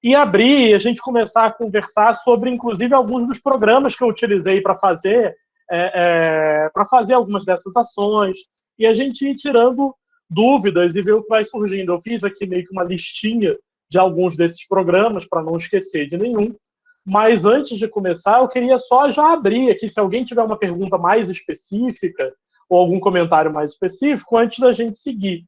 e abrir e a gente começar a conversar sobre, inclusive, alguns dos programas que eu utilizei para fazer algumas dessas ações, e a gente ir tirando dúvidas e ver o que vai surgindo. Eu fiz aqui meio que uma listinha de alguns desses programas para não esquecer de nenhum, mas antes de começar, eu queria só já abrir aqui, se alguém tiver uma pergunta mais específica ou algum comentário mais específico, antes da gente seguir.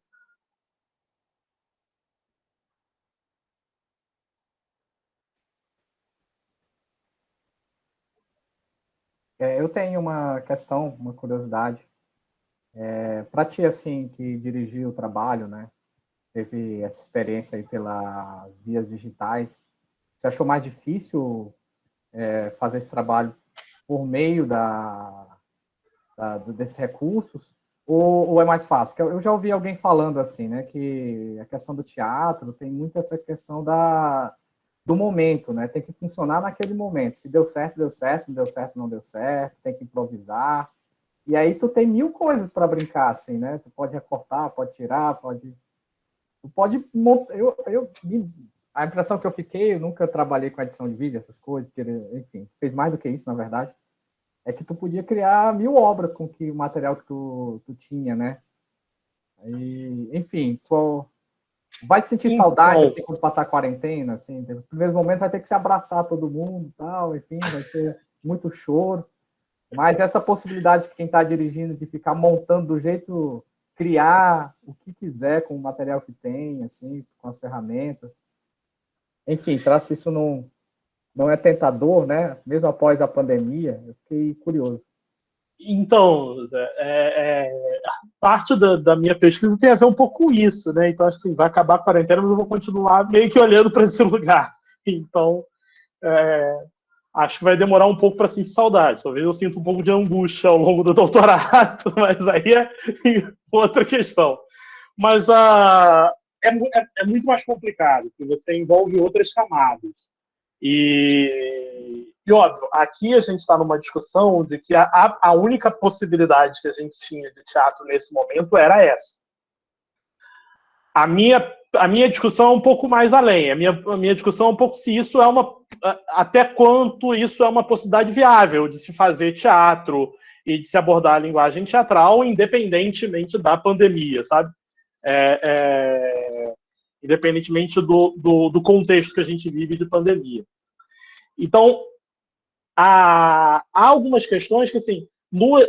Eu tenho uma questão, uma curiosidade. Para ti, assim, que dirigiu o trabalho, né? Teve essa experiência aí pelas vias digitais, você achou mais difícil fazer esse trabalho por meio desses recursos? Ou é mais fácil? Porque eu já ouvi alguém falando assim, né? Que a questão do teatro tem muito essa questão do momento, né? Tem que funcionar naquele momento. Se deu certo, deu certo. Se não deu certo, não deu certo. Tem que improvisar. E aí tu tem mil coisas para brincar, assim, né? Tu pode recortar, pode tirar, pode... Tu pode... A impressão que eu fiquei, eu nunca trabalhei com edição de vídeo, essas coisas, enfim, fez mais do que isso, na verdade, é que tu podia criar mil obras com o material que tu tinha, né? E, enfim, vai sentir saudade, assim, quando passar a quarentena, assim, nos primeiros momentos vai ter que se abraçar todo mundo, tal, enfim, vai ser muito choro. Mas essa possibilidade de quem está dirigindo de ficar montando do jeito, criar o que quiser com o material que tem, assim, com as ferramentas. Enfim, será que isso não é tentador, né? Mesmo após a pandemia? Eu fiquei curioso. Então, parte da minha pesquisa tem a ver um pouco com isso, né? Então, assim, vai acabar a quarentena, mas eu vou continuar meio que olhando para esse lugar. Então, acho que vai demorar um pouco para sentir saudade. Talvez eu sinta um pouco de angústia ao longo do doutorado, mas aí é outra questão. Mas é muito mais complicado, porque você envolve outras camadas. E óbvio, aqui a gente está numa discussão de que a única possibilidade que a gente tinha de teatro nesse momento era essa. A minha discussão é um pouco mais além. A minha discussão é um pouco se isso é até quanto isso é uma possibilidade viável de se fazer teatro e de se abordar a linguagem teatral, independentemente da pandemia, sabe? Independentemente do contexto que a gente vive de pandemia. Então, há algumas questões que, assim,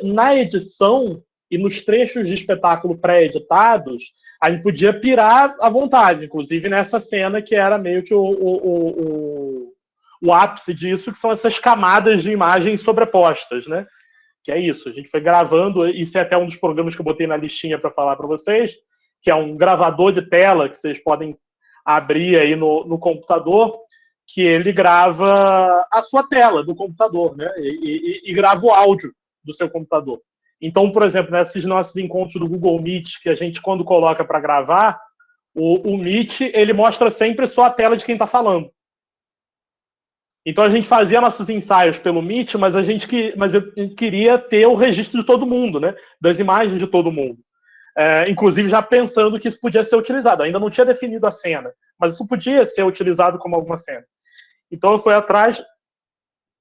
na edição e nos trechos de espetáculo pré-editados, a gente podia pirar à vontade, inclusive nessa cena que era meio que o ápice disso, que são essas camadas de imagens sobrepostas, né? Que é isso, a gente foi gravando, isso é até um dos programas que eu botei na listinha para falar para vocês, que é um gravador de tela que vocês podem abrir aí no computador, que ele grava a sua tela do computador, né? E grava o áudio do seu computador. Então, por exemplo, nesses nossos encontros do Google Meet, que a gente, quando coloca para gravar, o Meet, ele mostra sempre só a tela de quem está falando. Então, a gente fazia nossos ensaios pelo Meet, mas eu queria ter o registro de todo mundo, né? Das imagens de todo mundo. Inclusive já pensando que isso podia ser utilizado. Ainda não tinha definido a cena, mas isso podia ser utilizado como alguma cena. Então eu fui atrás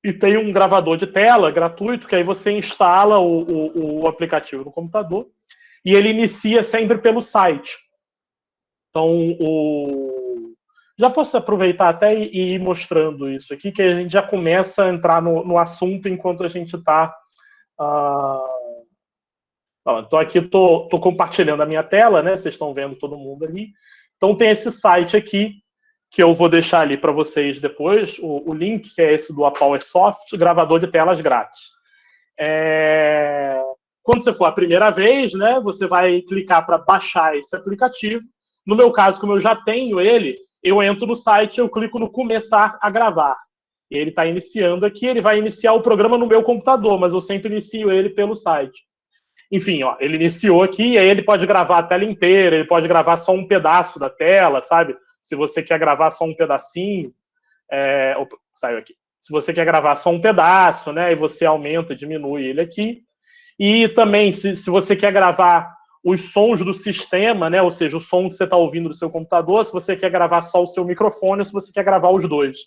e tem um gravador de tela gratuito, que aí você instala o aplicativo no computador e ele inicia sempre pelo site. Então, já posso aproveitar até e ir mostrando isso aqui, que a gente já começa a entrar no assunto enquanto a gente está... Então aqui estou compartilhando a minha tela, né? Vocês estão vendo todo mundo ali. Então tem esse site aqui, que eu vou deixar ali para vocês depois, o link, que é esse do ApowerSoft, gravador de telas grátis. Quando você for a primeira vez, né, você vai clicar para baixar esse aplicativo. No meu caso, como eu já tenho ele, eu entro no site, eu clico no começar a gravar. E ele está iniciando aqui, ele vai iniciar o programa no meu computador, mas eu sempre inicio ele pelo site. Enfim, ó, ele iniciou aqui, e aí ele pode gravar a tela inteira, ele pode gravar só um pedaço da tela, sabe? Se você quer gravar só um pedacinho, opa, saiu aqui. Se você quer gravar só um pedaço, né, e você aumenta, diminui ele aqui. E também, se você quer gravar os sons do sistema, né? Ou seja, o som que você está ouvindo do seu computador, se você quer gravar só o seu microfone ou se você quer gravar os dois.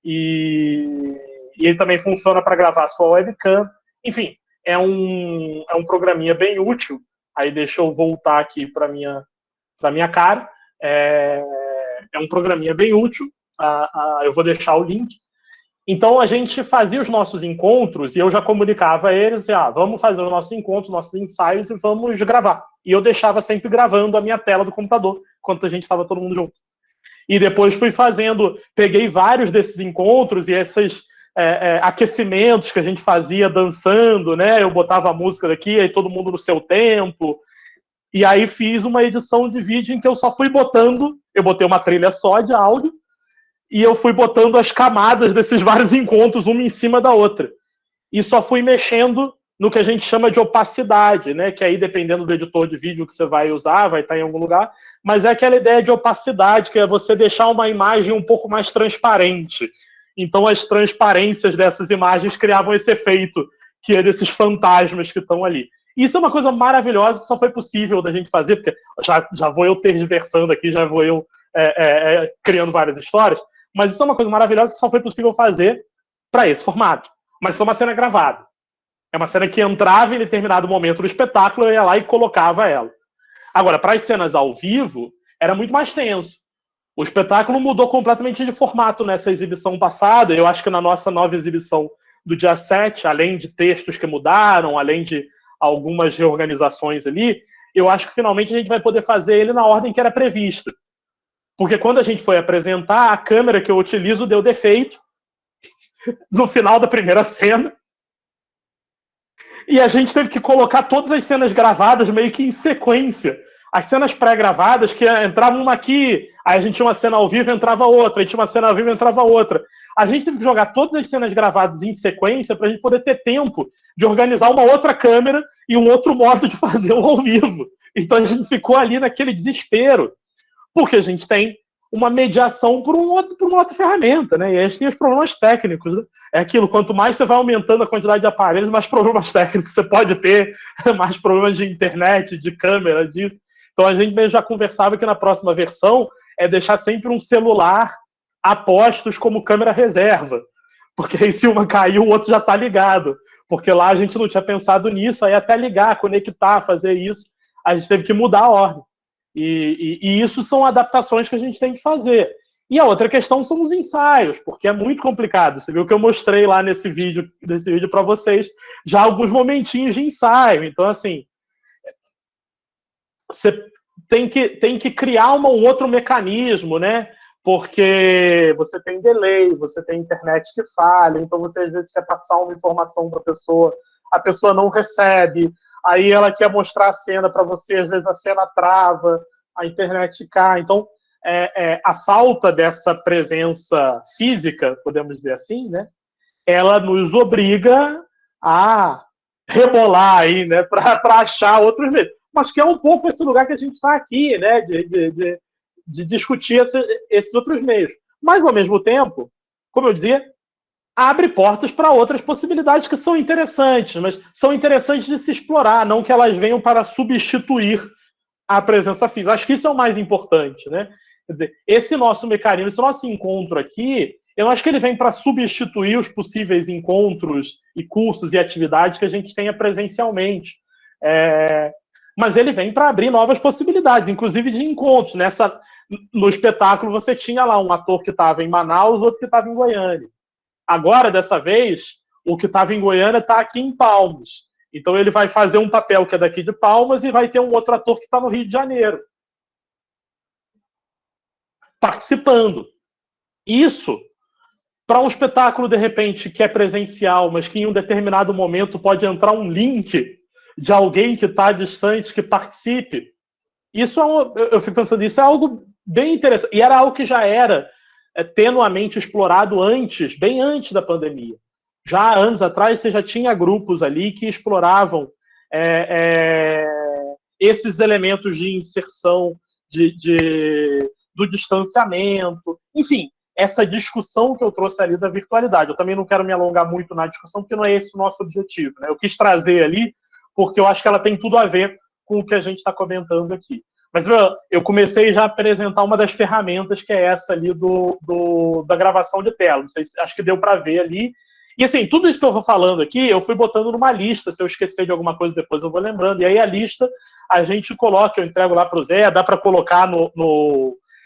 E ele também funciona para gravar a sua webcam. Enfim, é um programinha bem útil. Aí deixa eu voltar aqui para minha cara. É um programinha bem útil. Eu vou deixar o link. Então, a gente fazia os nossos encontros e eu já comunicava a eles, vamos fazer os nossos encontros, nossos ensaios e vamos gravar. E eu deixava sempre gravando a minha tela do computador, enquanto a gente estava todo mundo junto. E depois fui peguei vários desses encontros e esses aquecimentos que a gente fazia dançando, né? Eu botava a música daqui, aí todo mundo no seu tempo. E aí fiz uma edição de vídeo em que eu só fui eu botei uma trilha só de áudio, e eu fui botando as camadas desses vários encontros, uma em cima da outra. E só fui mexendo no que a gente chama de opacidade, né? Que aí, dependendo do editor de vídeo que você vai usar, vai estar em algum lugar, mas é aquela ideia de opacidade, que é você deixar uma imagem um pouco mais transparente. Então, as transparências dessas imagens criavam esse efeito, que é desses fantasmas que estão ali. Isso é uma coisa maravilhosa que só foi possível da gente fazer, porque já vou eu tergiversando aqui, já vou eu criando várias histórias, mas isso é uma coisa maravilhosa que só foi possível fazer para esse formato. Mas isso é uma cena gravada. É uma cena que entrava em determinado momento do espetáculo, eu ia lá e colocava ela. Agora, para as cenas ao vivo, era muito mais tenso. O espetáculo mudou completamente de formato nessa exibição passada. Eu acho que na nossa nova exibição do dia 7, além de textos que mudaram, além de algumas reorganizações ali, eu acho que finalmente a gente vai poder fazer ele na ordem que era prevista. Porque quando a gente foi apresentar, a câmera que eu utilizo deu defeito no final da primeira cena. E a gente teve que colocar todas as cenas gravadas meio que em sequência. As cenas pré-gravadas, que entravam uma aqui, aí a gente tinha uma cena ao vivo, entrava outra, aí tinha uma cena ao vivo, entrava outra. A gente teve que jogar todas as cenas gravadas em sequência para a gente poder ter tempo de organizar uma outra câmera e um outro modo de fazer o ao vivo. Então a gente ficou ali naquele desespero. Porque a gente tem uma mediação por uma outra ferramenta, né? E a gente tem os problemas técnicos, né? É aquilo, quanto mais você vai aumentando a quantidade de aparelhos, mais problemas técnicos você pode ter, mais problemas de internet, de câmera, disso. Então a gente já conversava que na próxima versão é deixar sempre um celular a postos como câmera reserva. Porque aí se uma cair, o outro já está ligado. Porque lá a gente não tinha pensado nisso, aí até ligar, conectar, fazer isso, a gente teve que mudar a ordem. E isso são adaptações que a gente tem que fazer. E a outra questão são os ensaios, porque é muito complicado. Você viu que eu mostrei lá nesse vídeo para vocês já alguns momentinhos de ensaio. Então, assim, você tem que criar um outro mecanismo, né? Porque você tem delay, você tem internet que falha, então você às vezes quer passar uma informação para a pessoa não recebe. Aí ela quer mostrar a cena para você, às vezes a cena trava, a internet cai. Então, a falta dessa presença física, podemos dizer assim, né? Ela nos obriga a rebolar aí, né? Para achar outros meios. Mas que é um pouco esse lugar que a gente está aqui, né? De discutir esses outros meios. Mas, ao mesmo tempo, como eu dizia, abre portas para outras possibilidades que são interessantes, mas são interessantes de se explorar, não que elas venham para substituir a presença física. Acho que isso é o mais importante, né? Quer dizer, esse nosso mecanismo, esse nosso encontro aqui, eu não acho que ele vem para substituir os possíveis encontros e cursos e atividades que a gente tenha presencialmente. Mas ele vem para abrir novas possibilidades, inclusive de encontros. No espetáculo você tinha lá um ator que estava em Manaus, outro que estava em Goiânia. Agora, dessa vez, o que estava em Goiânia está aqui em Palmas. Então ele vai fazer um papel que é daqui de Palmas e vai ter um outro ator que está no Rio de Janeiro participando. Isso, para um espetáculo, de repente, que é presencial, mas que em um determinado momento pode entrar um link de alguém que está distante, que participe. Isso eu fico pensando, isso é algo bem interessante. E era algo que já era tenuamente explorado antes, bem antes da pandemia. Já há anos atrás, você já tinha grupos ali que exploravam esses elementos de inserção, do distanciamento, enfim, essa discussão que eu trouxe ali da virtualidade. Eu também não quero me alongar muito na discussão, porque não é esse o nosso objetivo, né? Eu quis trazer ali, porque eu acho que ela tem tudo a ver com o que a gente está comentando aqui. Mas eu comecei já a apresentar uma das ferramentas, que é essa ali da gravação de tela. Não sei se, acho que deu para ver ali. E assim, tudo isso que eu vou falando aqui, eu fui botando numa lista. Se eu esquecer de alguma coisa depois, eu vou lembrando. E aí a lista a gente coloca, eu entrego lá para o Zé, dá para colocar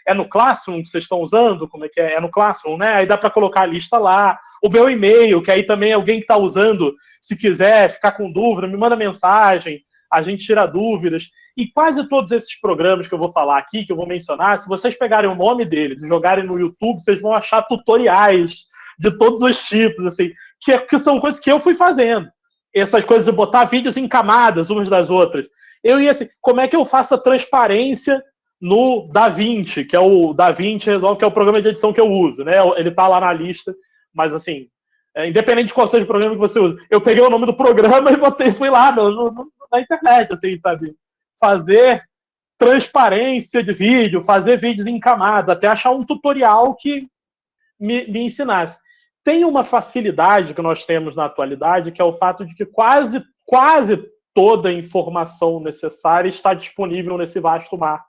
é no Classroom que vocês estão usando? Como é que é? É no Classroom, né? Aí dá para colocar a lista lá. O meu e-mail, que aí também alguém que está usando, se quiser ficar com dúvida, me manda mensagem, a gente tira dúvidas. E quase todos esses programas que eu vou falar aqui, que eu vou mencionar, se vocês pegarem o nome deles e jogarem no YouTube, vocês vão achar tutoriais de todos os tipos, assim, que são coisas que eu fui fazendo. Essas coisas de botar vídeos em camadas umas das outras. Eu ia assim, como é que eu faço a transparência no DaVinci, que é o DaVinci Resolve, que é o programa de edição que eu uso, né? Ele tá lá na lista, mas assim, independente de qual seja o programa que você usa, eu peguei o nome do programa e fui lá na internet, assim, sabe? Fazer transparência de vídeo, fazer vídeos em camadas, até achar um tutorial que me ensinasse. Tem uma facilidade que nós temos na atualidade, que é o fato de que quase toda a informação necessária está disponível nesse vasto mar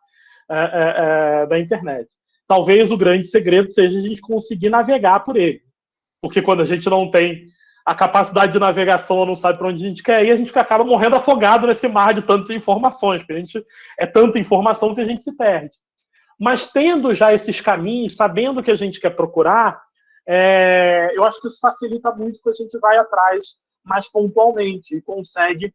da internet. Talvez o grande segredo seja a gente conseguir navegar por ele. Porque quando a gente não tem a capacidade de navegação, não sabe para onde a gente quer ir, a gente acaba morrendo afogado nesse mar de tantas informações, porque é tanta informação que a gente se perde. Mas tendo já esses caminhos, sabendo o que a gente quer procurar, eu acho que isso facilita muito, que a gente vai atrás mais pontualmente e consegue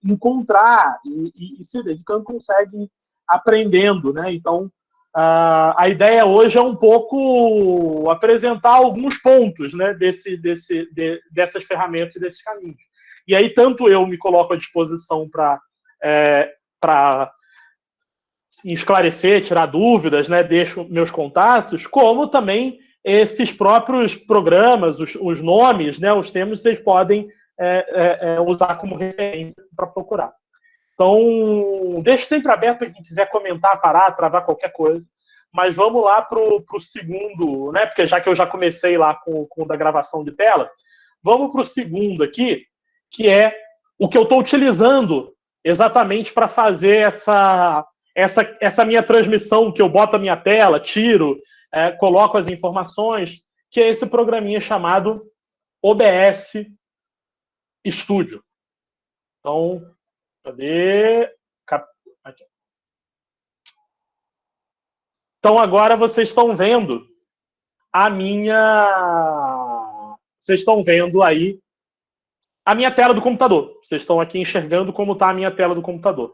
encontrar e se dedicando, consegue aprendendo, né? Então, a ideia hoje é um pouco apresentar alguns pontos, né, dessas ferramentas e desses caminhos. E aí, tanto eu me coloco à disposição para esclarecer, tirar dúvidas, né, deixo meus contatos, como também esses próprios programas, os nomes, né, os termos, vocês podem usar como referência para procurar. Então, deixo sempre aberto para quem quiser comentar, parar, travar qualquer coisa. Mas vamos lá para o segundo, né? Porque já que eu já comecei lá com o da gravação de tela, vamos para o segundo aqui, que é o que eu estou utilizando exatamente para fazer essa minha transmissão, que eu boto a minha tela, tiro, coloco as informações, que é esse programinha chamado OBS Studio. Então, cadê? Aqui. Então, agora vocês estão vendo Vocês estão vendo aí a minha tela do computador. Vocês estão aqui enxergando como está a minha tela do computador.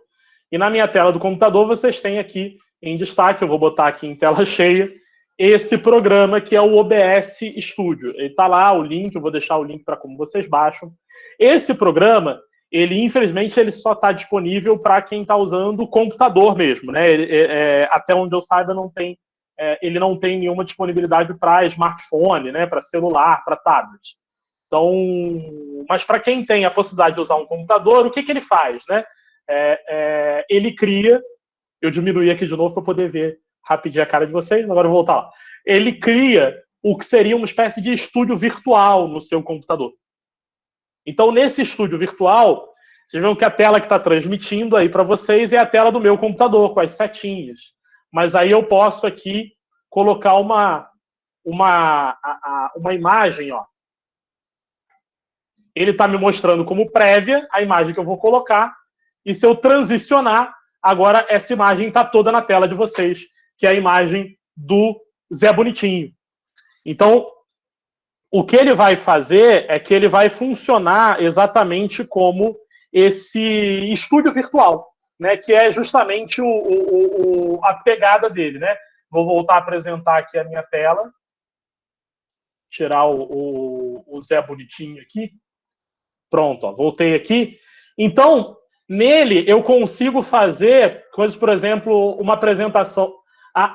E na minha tela do computador, vocês têm aqui em destaque, eu vou botar aqui em tela cheia, esse programa que é o OBS Studio. Ele está lá, o link, eu vou deixar o link para como vocês baixam. Esse programa, infelizmente, ele só está disponível para quem está usando o computador mesmo, né? Até onde eu saiba, ele não tem nenhuma disponibilidade para smartphone, né? Para celular, para tablet. Então, mas para quem tem a possibilidade de usar um computador, o que ele faz, né? Ele cria, eu diminuí aqui de novo para poder ver rapidinho a cara de vocês, agora eu vou voltar lá. Ele cria o que seria uma espécie de estúdio virtual no seu computador. Então, nesse estúdio virtual, vocês veem que a tela que está transmitindo aí para vocês é a tela do meu computador, com as setinhas. Mas aí eu posso aqui colocar uma imagem, ó. Ele está me mostrando como prévia a imagem que eu vou colocar. E se eu transicionar, agora essa imagem está toda na tela de vocês, que é a imagem do Zé Bonitinho. Então, o que ele vai fazer é que ele vai funcionar exatamente como esse estúdio virtual, né, que é justamente a pegada dele, né? Vou voltar a apresentar aqui a minha tela. Tirar o Zé Bonitinho aqui. Pronto, ó, voltei aqui. Então, nele eu consigo fazer coisas, por exemplo, uma apresentação.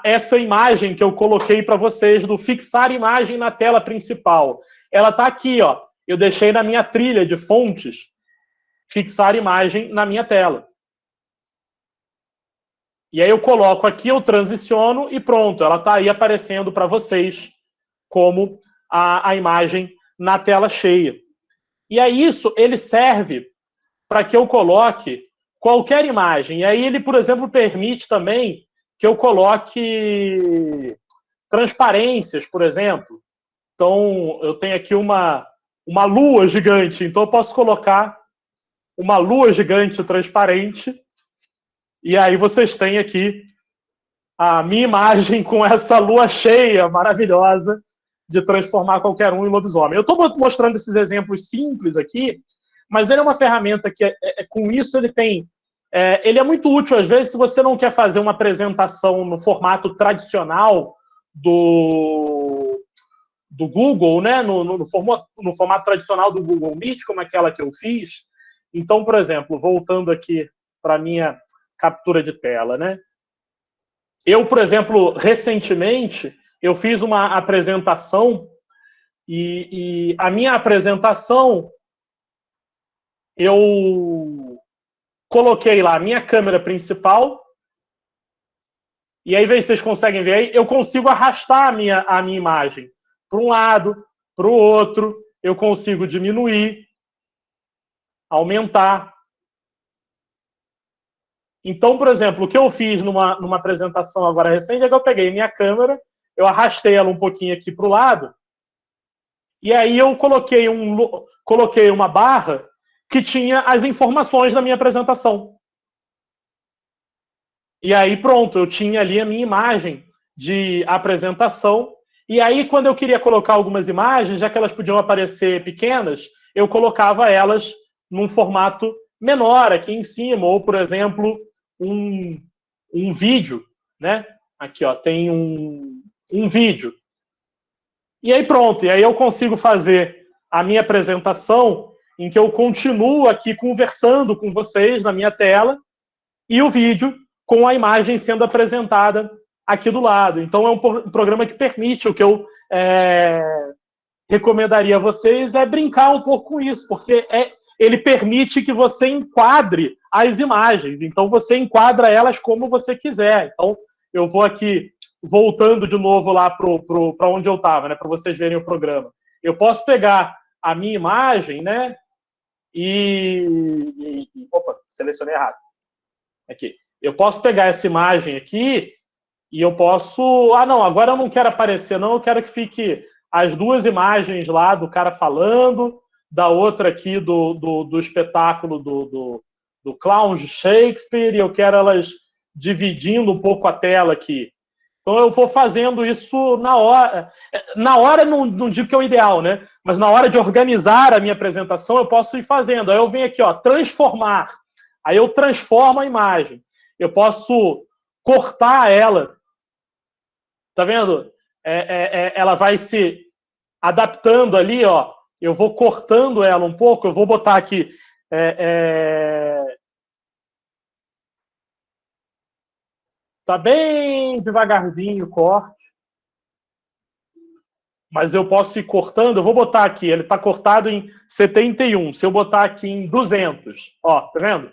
Essa imagem que eu coloquei para vocês do fixar imagem na tela principal. Ela está aqui, ó. Eu deixei na minha trilha de fontes fixar imagem na minha tela. E aí eu coloco aqui, eu transiciono e pronto. Ela está aí aparecendo para vocês como a imagem na tela cheia. E aí isso, ele serve para que eu coloque qualquer imagem. E aí ele, por exemplo, permite também que eu coloque transparências, por exemplo. Então, eu tenho aqui uma lua gigante, então eu posso colocar uma lua gigante transparente, e aí vocês têm aqui a minha imagem com essa lua cheia maravilhosa de transformar qualquer um em lobisomem. Eu estou mostrando esses exemplos simples aqui, mas ele é uma ferramenta que, com isso, ele tem... ele é muito útil, às vezes, se você não quer fazer uma apresentação no formato tradicional do Google, né? no formato tradicional do Google Meet, como aquela que eu fiz. Então, por exemplo, voltando aqui para a minha captura de tela, né? Eu, por exemplo, recentemente, eu fiz uma apresentação e a minha apresentação, eu coloquei lá a minha câmera principal e aí, vocês conseguem ver aí, eu consigo arrastar a minha imagem para um lado, para o outro, eu consigo diminuir, aumentar. Então, por exemplo, o que eu fiz numa apresentação agora recente é que eu peguei minha câmera, eu arrastei ela um pouquinho aqui para o lado, e aí eu coloquei uma barra que tinha as informações da minha apresentação. E aí, pronto, eu tinha ali a minha imagem de apresentação. E aí, quando eu queria colocar algumas imagens, já que elas podiam aparecer pequenas, eu colocava elas num formato menor aqui em cima, ou, por exemplo, um vídeo, né? Aqui, ó, tem um vídeo. E aí, pronto, e aí eu consigo fazer a minha apresentação em que eu continuo aqui conversando com vocês na minha tela e o vídeo com a imagem sendo apresentada aqui do lado. Então, é um programa que permite, o que eu recomendaria a vocês é brincar um pouco com isso, porque ele permite que você enquadre as imagens. Então, você enquadra elas como você quiser. Então, eu vou aqui, voltando de novo lá para onde eu estava, né, para vocês verem o programa. Eu posso pegar a minha imagem, né, opa, selecionei errado. Aqui. Eu posso pegar essa imagem aqui e eu posso... Ah, não, agora eu não quero aparecer, não. Eu quero que fique as duas imagens lá do cara falando, da outra aqui do espetáculo do clown de Shakespeare, e eu quero elas dividindo um pouco a tela aqui. Então eu vou fazendo isso na hora. Na hora não digo que é o ideal, né? Mas na hora de organizar a minha apresentação, eu posso ir fazendo. Aí eu venho aqui, ó, transformar. Aí eu transformo a imagem. Eu posso cortar ela. Tá vendo? Ela vai se adaptando ali, ó. Eu vou cortando ela um pouco. Eu vou botar aqui... Tá bem devagarzinho o corte. Mas eu posso ir cortando. Eu vou botar aqui. Ele está cortado em 71. Se eu botar aqui em 200. Ó, tá vendo?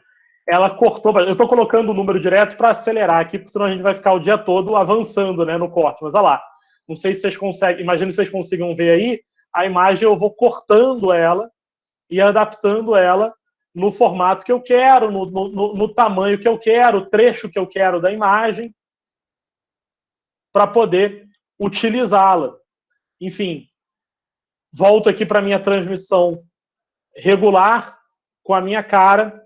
Ela cortou. Eu estou colocando o número direto para acelerar aqui, porque senão a gente vai ficar o dia todo avançando, né, no corte. Mas olha lá. Não sei se vocês conseguem. Imagino que vocês consigam ver aí. A imagem eu vou cortando ela e adaptando ela no formato que eu quero, no tamanho que eu quero, o trecho que eu quero da imagem, para poder utilizá-la. Enfim, volto aqui para a minha transmissão regular, com a minha cara,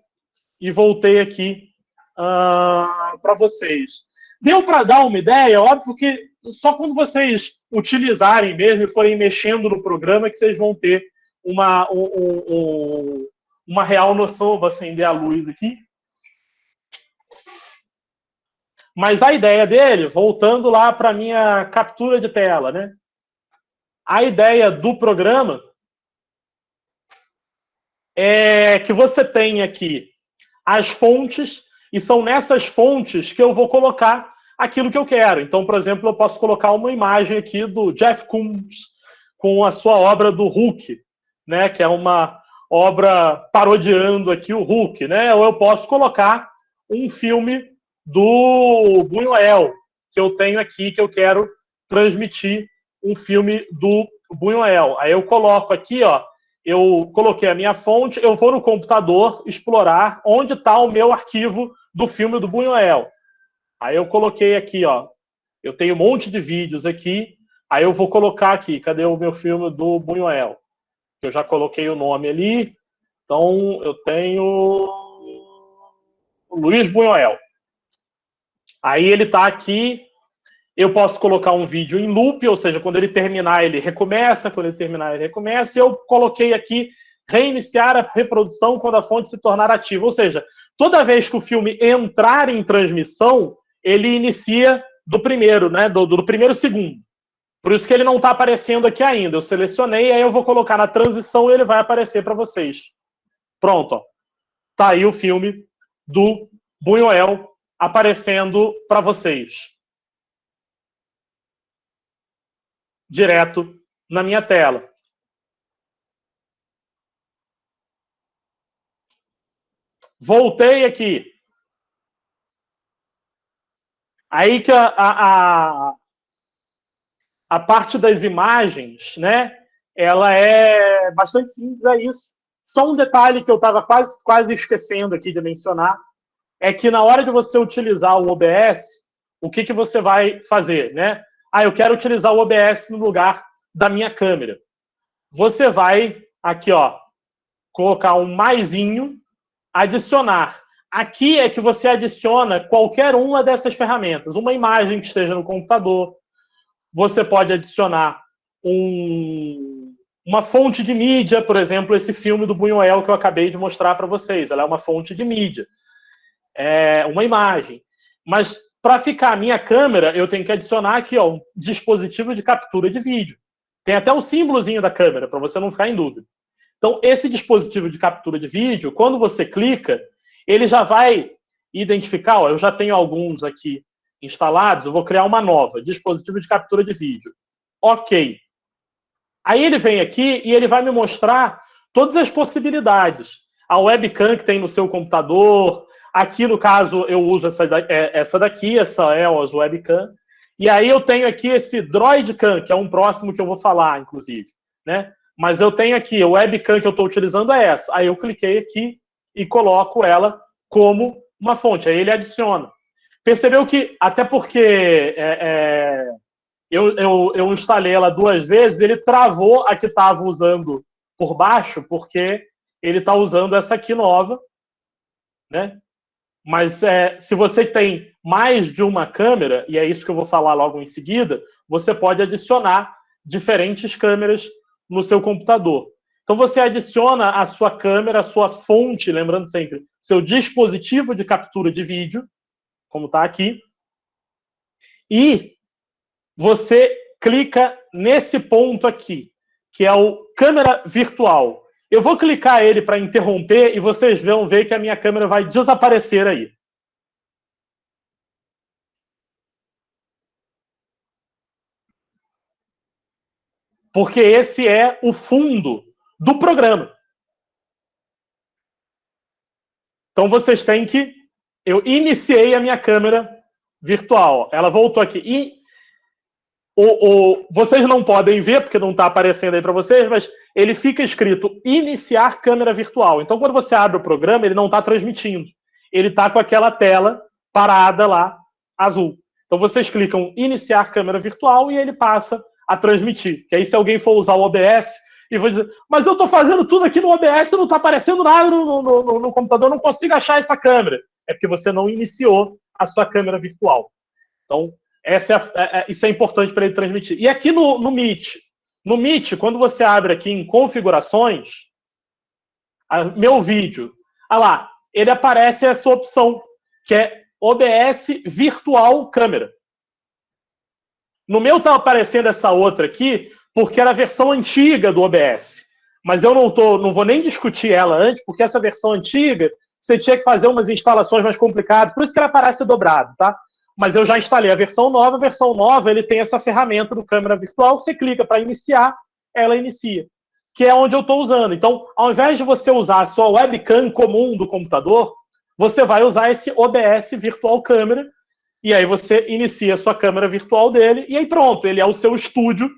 e voltei aqui para vocês. Deu para dar uma ideia? Óbvio que só quando vocês utilizarem mesmo e forem mexendo no programa que vocês vão ter uma real noção. Vou acender a luz aqui. Mas a ideia dele, voltando lá para a minha captura de tela, né? A ideia do programa é que você tem aqui as fontes, e são nessas fontes que eu vou colocar aquilo que eu quero. Então, por exemplo, eu posso colocar uma imagem aqui do Jeff Koons com a sua obra do Hulk, né? Que é uma obra parodiando aqui o Hulk, né? Ou eu posso colocar um filme do Buñuel, que eu tenho aqui, que eu quero transmitir um filme do Buñuel. Aí eu coloco aqui, ó, eu coloquei a minha fonte, eu vou no computador explorar onde está o meu arquivo do filme do Buñuel. Aí eu coloquei aqui, ó, eu tenho um monte de vídeos aqui, aí eu vou colocar aqui, cadê o meu filme do Buñuel? Eu já coloquei o nome ali, então eu tenho o Luiz Buñuel. Aí ele está aqui, eu posso colocar um vídeo em loop, ou seja, quando ele terminar, ele recomeça, quando ele terminar, ele recomeça, e eu coloquei aqui reiniciar a reprodução quando a fonte se tornar ativa. Ou seja, toda vez que o filme entrar em transmissão, ele inicia do primeiro, né? Do primeiro segundo. Por isso que ele não está aparecendo aqui ainda. Eu selecionei, aí eu vou colocar na transição e ele vai aparecer para vocês. Pronto, ó. Tá aí o filme do Buñuel aparecendo para vocês. Direto na minha tela. Voltei aqui. Aí que a parte das imagens, né, ela é bastante simples, é isso. Só um detalhe que eu estava quase esquecendo aqui de mencionar, é que na hora de você utilizar o OBS, o que você vai fazer, né? Ah, eu quero utilizar o OBS no lugar da minha câmera. Você vai aqui, ó, colocar um maisinho, adicionar. Aqui é que você adiciona qualquer uma dessas ferramentas. Uma imagem que esteja no computador. Você pode adicionar uma fonte de mídia, por exemplo, esse filme do Buñuel que eu acabei de mostrar para vocês. Ela é uma fonte de mídia. É uma imagem. Mas para ficar a minha câmera, eu tenho que adicionar aqui, ó, um dispositivo de captura de vídeo. Tem até um símbolozinho da câmera, para você não ficar em dúvida. Então, esse dispositivo de captura de vídeo, quando você clica, ele já vai identificar, ó, eu já tenho alguns aqui instalados, eu vou criar uma nova, dispositivo de captura de vídeo. Ok. Aí ele vem aqui e ele vai me mostrar todas as possibilidades. A webcam que tem no seu computador, aqui no caso eu uso essa daqui, essa EOS webcam, e aí eu tenho aqui esse Droidcam, que é um próximo que eu vou falar, inclusive, né? Mas eu tenho aqui, a webcam que eu estou utilizando é essa. Aí eu cliquei aqui e coloco ela como uma fonte. Aí ele adiciona. Percebeu que, até porque eu instalei ela 2 vezes, ele travou a que estava usando por baixo, porque ele está usando essa aqui nova, né? Mas se você tem mais de uma câmera, e é isso que eu vou falar logo em seguida, você pode adicionar diferentes câmeras no seu computador. Então você adiciona a sua câmera, a sua fonte, lembrando sempre, seu dispositivo de captura de vídeo, como está aqui, e você clica nesse ponto aqui, que é o câmera virtual. Eu vou clicar ele para interromper e vocês vão ver que a minha câmera vai desaparecer aí. Porque esse é o fundo do programa. Então vocês têm que... Eu iniciei a minha câmera virtual. Ela voltou aqui. E vocês não podem ver, porque não está aparecendo aí para vocês, mas ele fica escrito iniciar câmera virtual. Então, quando você abre o programa, ele não está transmitindo. Ele está com aquela tela parada lá, azul. Então, vocês clicam iniciar câmera virtual e ele passa a transmitir. Que aí, se alguém for usar o OBS e for dizer, mas eu estou fazendo tudo aqui no OBS, não está aparecendo nada no computador, não consigo achar essa câmera. É porque você não iniciou a sua câmera virtual. Então, isso é importante para ele transmitir. E aqui no Meet, quando você abre aqui em configurações, meu vídeo, olha lá, ele aparece essa opção, que é OBS Virtual Câmera. No meu está aparecendo essa outra aqui, porque era a versão antiga do OBS. Mas eu não vou nem discutir ela antes, porque essa versão antiga, você tinha que fazer umas instalações mais complicadas, por isso que ela aparece dobrado, tá? Mas eu já instalei a versão nova ele tem essa ferramenta do câmera virtual, você clica para iniciar, ela inicia, que é onde eu estou usando. Então, ao invés de você usar a sua webcam comum do computador, você vai usar esse OBS Virtual Câmera, e aí você inicia a sua câmera virtual dele, e aí pronto, ele é o seu estúdio,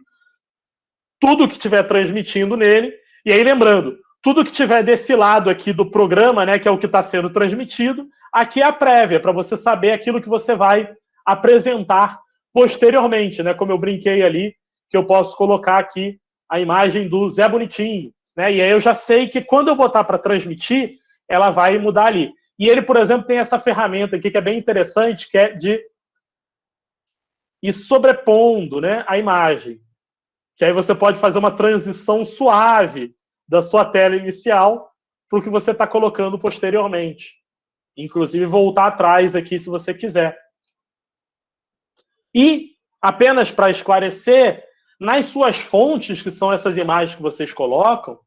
tudo que estiver transmitindo nele E aí, lembrando, tudo que tiver desse lado aqui do programa, né, que é o que está sendo transmitido, aqui é a prévia, para você saber aquilo que você vai apresentar posteriormente, né? Como eu brinquei ali, que eu posso colocar aqui a imagem do Zé Bonitinho, né? E aí eu já sei que quando eu botar para transmitir, ela vai mudar ali. E ele, por exemplo, tem essa ferramenta aqui que é bem interessante, que é de ir sobrepondo, né, a imagem. Que aí você pode fazer uma transição suave da sua tela inicial para o que você está colocando posteriormente. Inclusive voltar atrás aqui se você quiser. E, apenas para esclarecer, nas suas fontes, que são essas imagens que vocês colocam,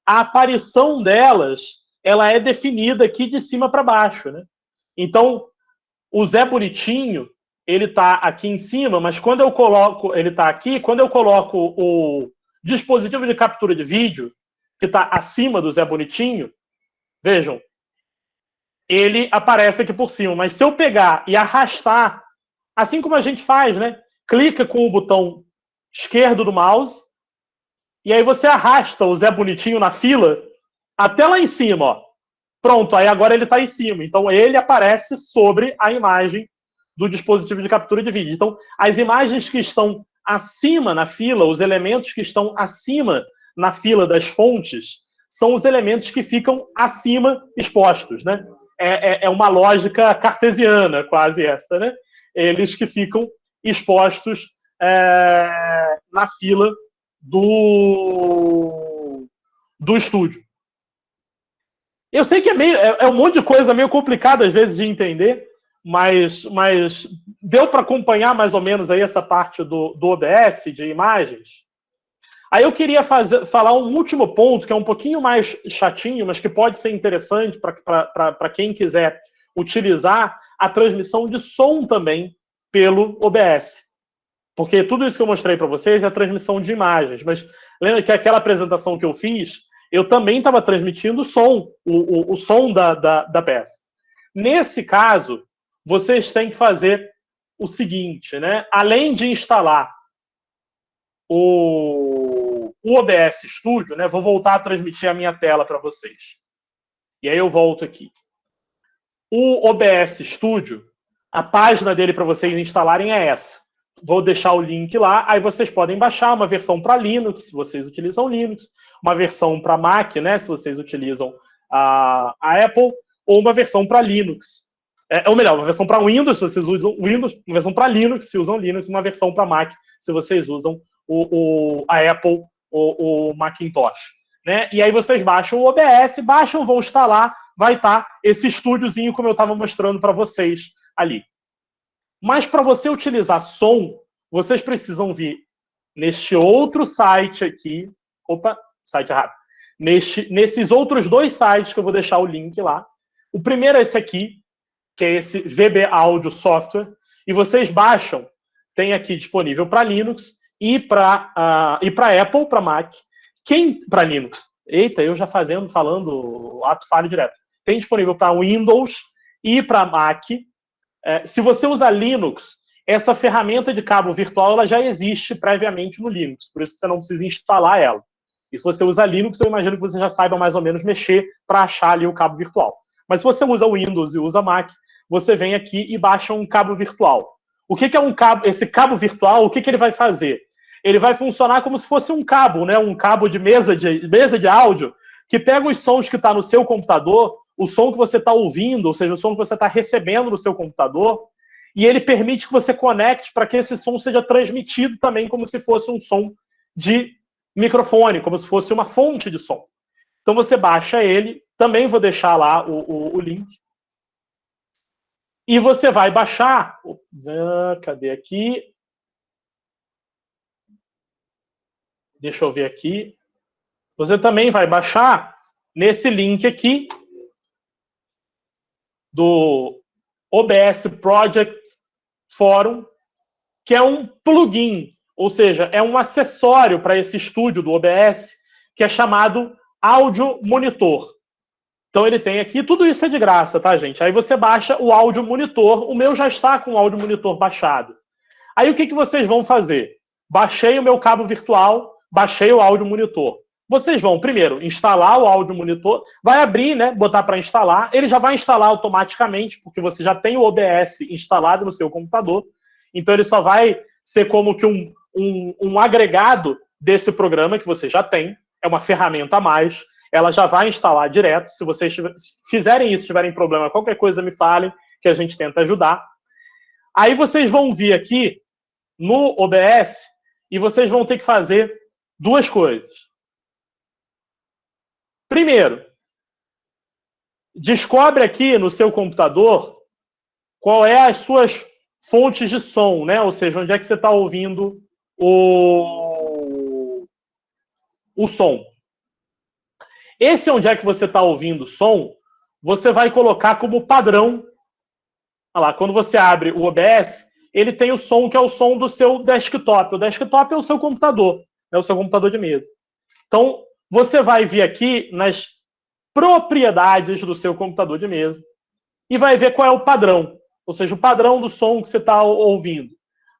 a aparição delas, ela é definida aqui de cima para baixo, né? Então, o Zé Bonitinho, ele está aqui em cima, mas quando eu coloco, ele está aqui, quando eu coloco o dispositivo de captura de vídeo, que está acima do Zé Bonitinho, vejam, ele aparece aqui por cima. Mas se eu pegar e arrastar, assim como a gente faz, né? Clica com o botão esquerdo do mouse, e aí você arrasta o Zé Bonitinho na fila até lá em cima, ó. Pronto, aí agora ele está em cima. Então ele aparece sobre a imagem do dispositivo de captura de vídeo. Então, as imagens que estão acima na fila, os elementos que estão acima na fila das fontes, são os elementos que ficam acima expostos, né? É uma lógica cartesiana, quase essa, né? Eles que ficam expostos na fila do estúdio. Eu sei que é um monte de coisa meio complicada às vezes de entender, mas deu para acompanhar mais ou menos aí essa parte do OBS, de imagens. Aí eu queria falar um último ponto, que é um pouquinho mais chatinho, mas que pode ser interessante para quem quiser utilizar a transmissão de som também pelo OBS. Porque tudo isso que eu mostrei para vocês é a transmissão de imagens, mas lembra que aquela apresentação que eu fiz, eu também estava transmitindo o som, o som da peça. Nesse caso, vocês têm que fazer o seguinte, né? Além de instalar o OBS Studio, né? Vou voltar a transmitir a minha tela para vocês. E aí eu volto aqui. O OBS Studio, a página dele para vocês instalarem é essa. Vou deixar o link lá, aí vocês podem baixar uma versão para Linux, se vocês utilizam Linux, uma versão para Mac, né, se vocês utilizam a Apple, ou uma versão para Linux. Ou melhor, uma versão para Windows, se vocês usam Windows, uma versão para Linux, se usam Linux, uma versão para Mac, se vocês usam a Apple ou o Macintosh. Né? E aí vocês baixam o OBS, vão instalar, vai estar esse estúdiozinho como eu estava mostrando para vocês ali. Mas para você utilizar som, vocês precisam vir neste outro site aqui. Opa, site errado. Nesses outros dois sites que eu vou deixar o link lá. O primeiro é esse aqui, que é esse VB Audio Software. E vocês baixam, tem aqui disponível para Linux e para Apple, para Mac. Para Linux? Eita, eu já falando ato falho direto. Tem disponível para Windows e para Mac. Se você usa Linux, essa ferramenta de cabo virtual ela já existe previamente no Linux, por isso você não precisa instalar ela. E se você usa Linux, eu imagino que você já saiba mais ou menos mexer para achar ali o cabo virtual. Mas se você usa Windows e usa Mac, você vem aqui e baixa um cabo virtual. O que é esse cabo virtual? O que ele vai fazer? Ele vai funcionar como se fosse um cabo, né? Um cabo de mesa de áudio, que pega os sons que está no seu computador, o som que você está ouvindo, ou seja, o som que você está recebendo no seu computador, e ele permite que você conecte para que esse som seja transmitido também como se fosse um som de microfone, como se fosse uma fonte de som. Então você baixa ele, também vou deixar lá o link, e você vai baixar... Cadê aqui? Deixa eu ver aqui. Você também vai baixar nesse link aqui, do OBS Project Forum, que é um plugin, ou seja, é um acessório para esse estúdio do OBS, que é chamado Áudio Monitor. Então ele tem aqui, tudo isso é de graça, tá, gente? Aí você baixa o Áudio Monitor, o meu já está com o Áudio Monitor baixado. Aí o que vocês vão fazer? Baixei o meu cabo virtual, baixei o áudio monitor. Vocês vão, primeiro, instalar o áudio monitor, vai abrir, né, botar para instalar, ele já vai instalar automaticamente, porque você já tem o OBS instalado no seu computador, então ele só vai ser como que um agregado desse programa que você já tem, é uma ferramenta a mais, ela já vai instalar direto. Se vocês fizerem isso, tiverem problema, qualquer coisa me falem, que a gente tenta ajudar. Aí vocês vão vir aqui no OBS e vocês vão ter que fazer duas coisas. Primeiro, descobre aqui no seu computador qual é as suas fontes de som, né? Ou seja, onde é que você está ouvindo o som. Esse onde é que você está ouvindo o som, você vai colocar como padrão. Olha lá, quando você abre o OBS, ele tem o som que é o som do seu desktop. O desktop é o seu computador, é o seu computador de mesa. Então, você vai vir aqui nas propriedades do seu computador de mesa e vai ver qual é o padrão, ou seja, o padrão do som que você está ouvindo.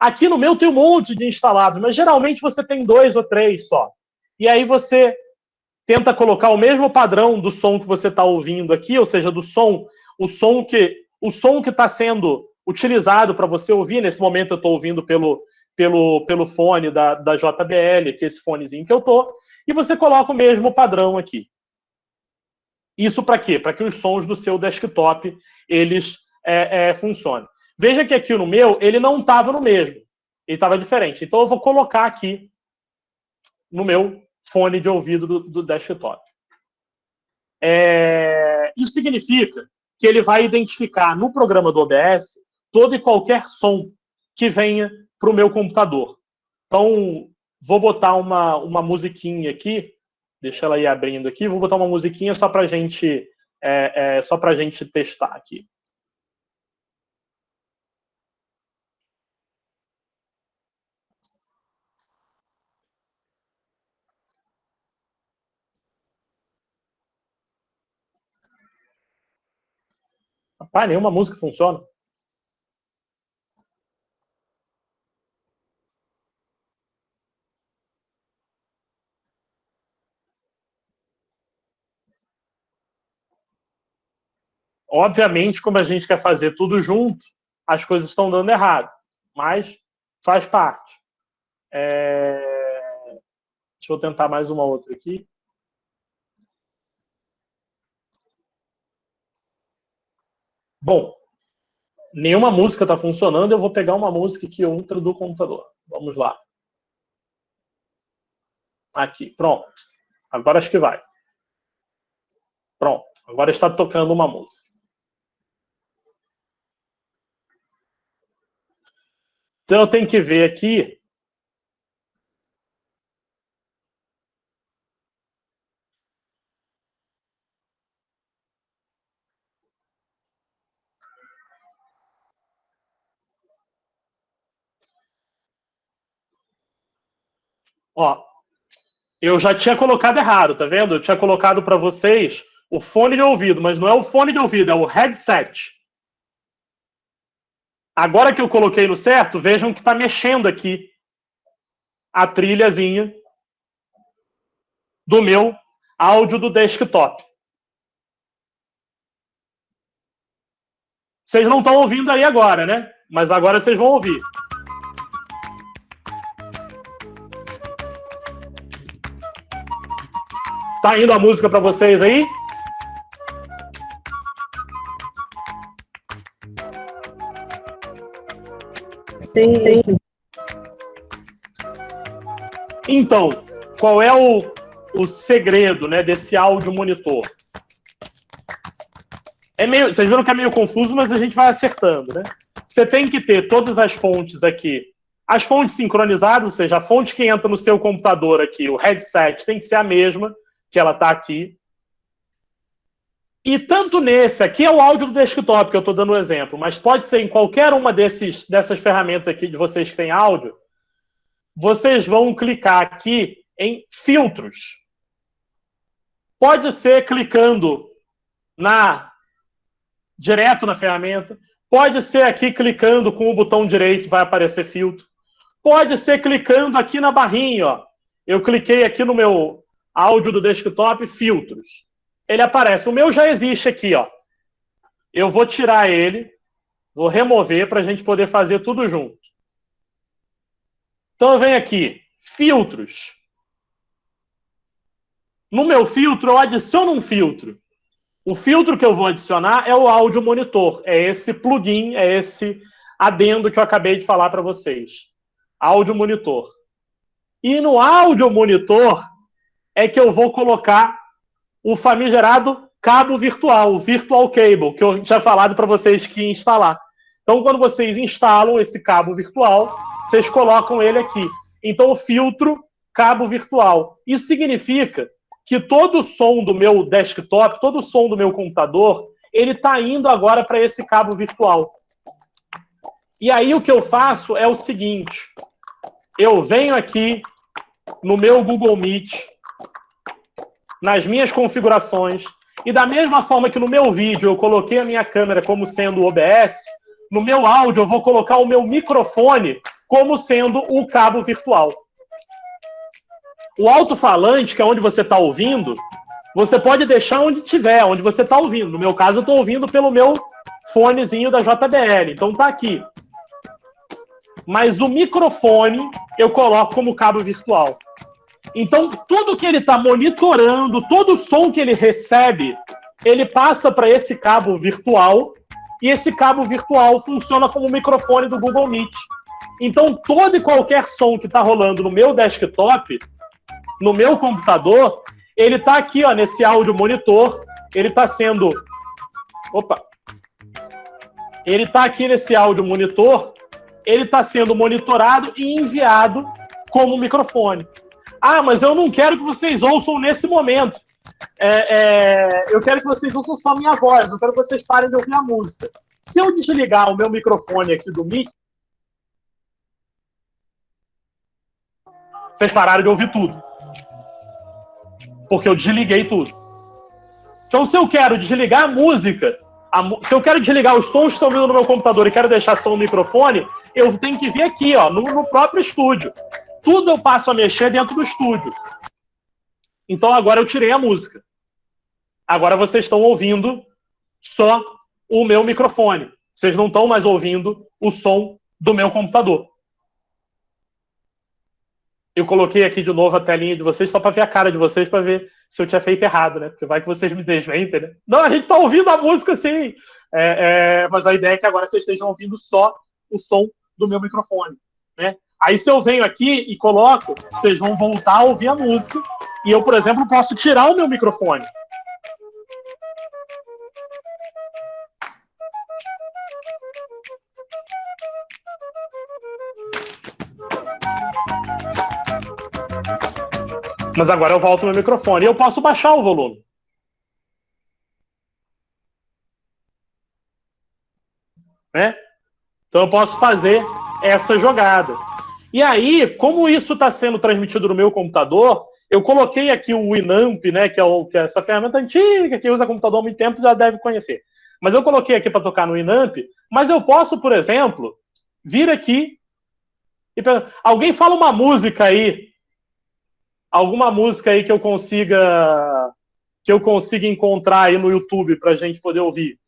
Aqui no meu tem um monte de instalados, mas geralmente você tem 2 ou 3 só. E aí você tenta colocar o mesmo padrão do som que você está ouvindo aqui, ou seja, do som, o som que está sendo utilizado para você ouvir. Nesse momento eu estou ouvindo pelo fone da JBL, que é esse fonezinho que eu estou, e você coloca o mesmo padrão aqui. Isso para quê? Para que os sons do seu desktop eles funcionem. Veja que aqui no meu, ele não estava no mesmo. Ele estava diferente. Então eu vou colocar aqui no meu fone de ouvido do desktop. Isso significa que ele vai identificar no programa do OBS todo e qualquer som que venha para o meu computador. Então, vou botar uma musiquinha aqui. Deixa ela ir abrindo aqui. Vou botar uma musiquinha só para a gente testar aqui. Rapaz, nenhuma música funciona. Obviamente, como a gente quer fazer tudo junto, as coisas estão dando errado. Mas faz parte. Deixa eu tentar mais uma outra aqui. Bom, nenhuma música está funcionando. Eu vou pegar uma música aqui, outra do computador. Vamos lá. Aqui, pronto. Agora acho que vai. Pronto. Agora está tocando uma música. Então eu tenho que ver aqui. Ó, eu já tinha colocado errado, tá vendo? Eu tinha colocado para vocês o fone de ouvido, mas não é o fone de ouvido, é o headset. Agora que eu coloquei no certo, vejam que está mexendo aqui a trilhazinha do meu áudio do desktop. Vocês não estão ouvindo aí agora, né? Mas agora vocês vão ouvir. Tá indo a música para vocês aí? Sim. Então, qual é o segredo, né, desse áudio monitor? Vocês viram que é meio confuso, mas a gente vai acertando, né? Você tem que ter todas as fontes aqui. As fontes sincronizadas, ou seja, a fonte que entra no seu computador aqui, o headset, tem que ser a mesma, que ela está aqui. E tanto nesse, aqui é o áudio do desktop, que eu estou dando um exemplo, mas pode ser em qualquer uma dessas ferramentas aqui de vocês que tem áudio, vocês vão clicar aqui em filtros. Pode ser clicando direto na ferramenta, pode ser aqui clicando com o botão direito, vai aparecer filtro. Pode ser clicando aqui na barrinha, ó. eu cliquei aqui no meu áudio do desktop, filtros. Ele aparece. O meu já existe aqui, ó. Eu vou tirar ele, vou remover para a gente poder fazer tudo junto. Então eu venho aqui, filtros. No meu filtro, eu adiciono um filtro. O filtro que eu vou adicionar é o áudio monitor. É esse plugin, é esse adendo que eu acabei de falar para vocês. Áudio monitor. E no áudio monitor é que eu vou colocar o famigerado cabo virtual, o Virtual Cable, que eu tinha falado para vocês que instalar. Então, quando vocês instalam esse cabo virtual, vocês colocam ele aqui. Então, o filtro cabo virtual. Isso significa que todo o som do meu desktop, todo o som do meu computador, ele está indo agora para esse cabo virtual. E aí o que eu faço é o seguinte, eu venho aqui no meu Google Meet, nas minhas configurações, e da mesma forma que no meu vídeo eu coloquei a minha câmera como sendo o OBS, no meu áudio eu vou colocar o meu microfone como sendo o cabo virtual. O alto-falante, que é onde você está ouvindo, você pode deixar onde tiver, onde você está ouvindo. No meu caso, eu estou ouvindo pelo meu fonezinho da JBL. Então está aqui. Mas o microfone eu coloco como cabo virtual. Então, tudo que ele está monitorando, todo o som que ele recebe, ele passa para esse cabo virtual, e esse cabo virtual funciona como o microfone do Google Meet. Então, todo e qualquer som que está rolando no meu desktop, no meu computador, ele está aqui, ó, nesse áudio monitor, ele está sendo... Opa! Ele está aqui nesse áudio monitor, ele está sendo monitorado e enviado como microfone. Ah, mas eu não quero que vocês ouçam nesse momento. Eu quero que vocês ouçam só a minha voz, eu quero que vocês parem de ouvir a música. Se eu desligar o meu microfone aqui do Meet, vocês pararam de ouvir tudo. Porque eu desliguei tudo. Então, se eu quero desligar a música, se eu quero desligar os sons que estão vindo no meu computador e quero deixar só o microfone, eu tenho que vir aqui, ó, no próprio estúdio. Tudo eu passo a mexer dentro do estúdio. Então, agora eu tirei a música. Agora vocês estão ouvindo só o meu microfone. Vocês não estão mais ouvindo o som do meu computador. Eu coloquei aqui de novo a telinha de vocês só para ver a cara de vocês, para ver se eu tinha feito errado, né? Porque vai que vocês me desmentem, né? Não, a gente está ouvindo a música sim. Mas a ideia é que agora vocês estejam ouvindo só o som do meu microfone, né? Aí se eu venho aqui e coloco, vocês vão voltar a ouvir a música e eu, por exemplo, posso tirar o meu microfone. Mas agora eu volto no microfone e eu posso baixar o volume. Né? Então eu posso fazer essa jogada. E aí, como isso está sendo transmitido no meu computador, eu coloquei aqui o Winamp, né, que é essa ferramenta antiga, que usa computador há muito tempo, já deve conhecer. Mas eu coloquei aqui para tocar no Winamp, mas eu posso, por exemplo, vir aqui e... Alguém fala uma música aí, alguma música aí que eu consiga encontrar aí no YouTube para a gente poder ouvir.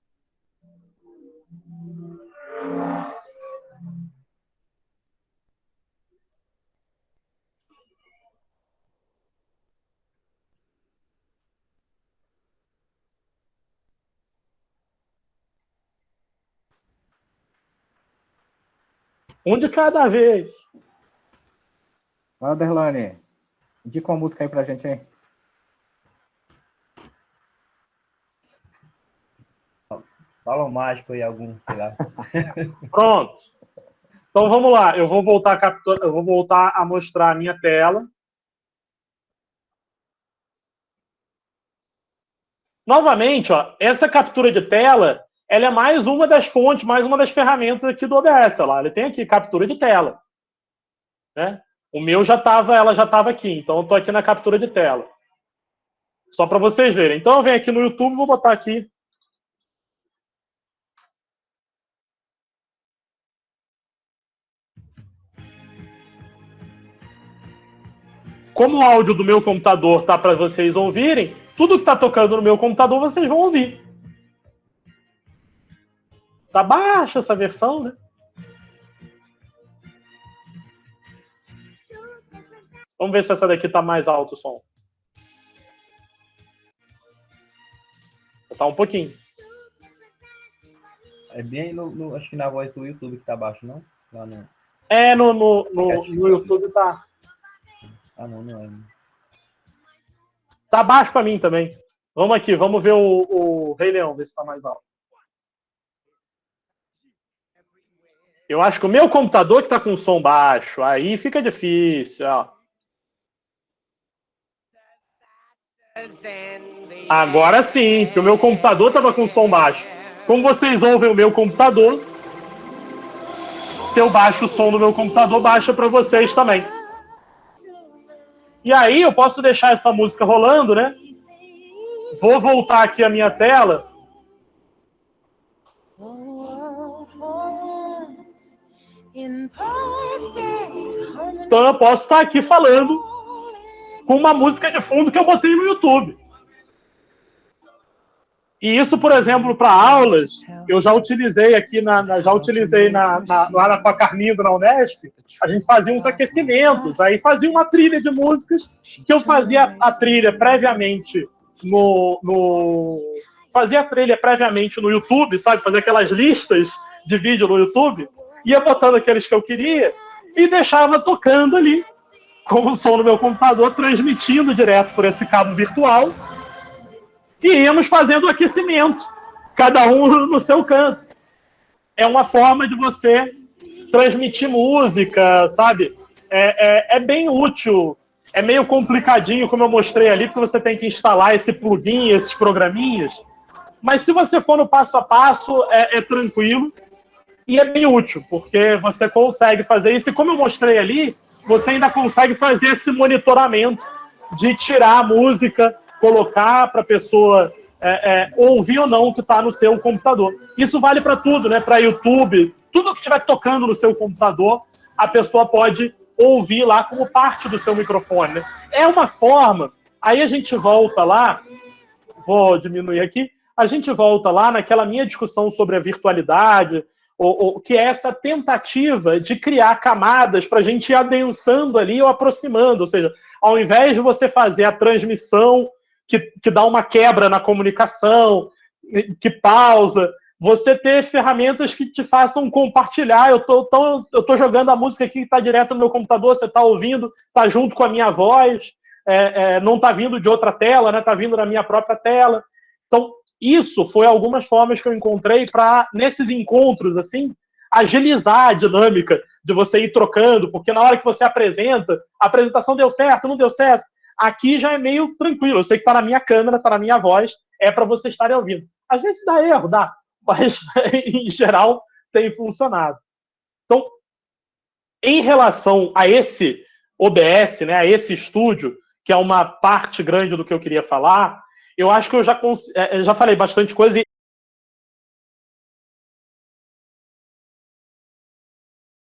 Um de cada vez. Vai, Derlane, indica uma música aí pra gente, hein? Fala um mágico aí, algum, sei lá. Pronto. Então vamos lá. Eu vou voltar a mostrar a minha tela. Novamente, ó, essa captura de tela, ela é mais uma das fontes, mais uma das ferramentas aqui do OBS. Lá. Ele tem aqui captura de tela. Né? O meu ela já estava aqui. Então eu estou aqui na captura de tela. Só para vocês verem. Então eu venho aqui no YouTube, vou botar aqui. como o áudio do meu computador tá para vocês ouvirem, tudo que tá tocando no meu computador vocês vão ouvir. Tá baixa essa versão, né? Vamos ver se essa daqui tá mais alto o som. Tá um pouquinho. É bem acho que na voz do YouTube que tá baixo, não? Lá no... No YouTube tá. Ah, não é. Tá baixo pra mim também. Vamos aqui, vamos ver o Rei Leão, ver se tá mais alto. Eu acho que o meu computador que tá com som baixo, aí fica difícil, ó. Agora sim, porque o meu computador tava com som baixo. Como vocês ouvem o meu computador, se eu baixo o som do meu computador, baixa para vocês também. E aí eu posso deixar essa música rolando, né? Vou voltar aqui a minha tela. Então eu posso estar aqui falando com uma música de fundo que eu botei no YouTube. E isso, por exemplo, para aulas, eu já utilizei aqui lá na com a Carminho na Unesp, a gente fazia uns aquecimentos, aí fazia uma trilha de músicas, que eu fazia a trilha previamente fazia a trilha previamente no YouTube, sabe? Fazia aquelas listas de vídeo no YouTube, ia botando aqueles que eu queria e deixava tocando ali, com o som no meu computador, transmitindo direto por esse cabo virtual, e íamos fazendo o aquecimento, cada um no seu canto. É uma forma de você transmitir música, sabe? É bem útil. É meio complicadinho, como eu mostrei ali, porque você tem que instalar esse plugin, esses programinhas. Mas se você for no passo a passo, é tranquilo. E é bem útil, porque você consegue fazer isso. E como eu mostrei ali, você ainda consegue fazer esse monitoramento de tirar a música, colocar para a pessoa ouvir ou não o que está no seu computador. Isso vale para tudo, né? Para YouTube, tudo que estiver tocando no seu computador, a pessoa pode ouvir lá como parte do seu microfone, né? É uma forma, aí a gente volta lá, vou diminuir aqui, a gente volta lá naquela minha discussão sobre a virtualidade, que é essa tentativa de criar camadas para a gente ir adensando ali ou aproximando, ou seja, ao invés de você fazer a transmissão que dá uma quebra na comunicação, que pausa, você ter ferramentas que te façam compartilhar. Eu tô jogando a música aqui que está direto no meu computador, você está ouvindo, está junto com a minha voz, não está vindo de outra tela, né? Está vindo na minha própria tela. Então, isso foi algumas formas que eu encontrei para, nesses encontros, assim, agilizar a dinâmica de você ir trocando, porque na hora que você apresenta, a apresentação deu certo, não deu certo, aqui já é meio tranquilo. Eu sei que está na minha câmera, está na minha voz, é para vocês estarem ouvindo. Às vezes dá erro, dá, mas em geral tem funcionado. Então, em relação a esse OBS, né, a esse estúdio, que é uma parte grande do que eu queria falar, eu acho que eu já falei bastante coisa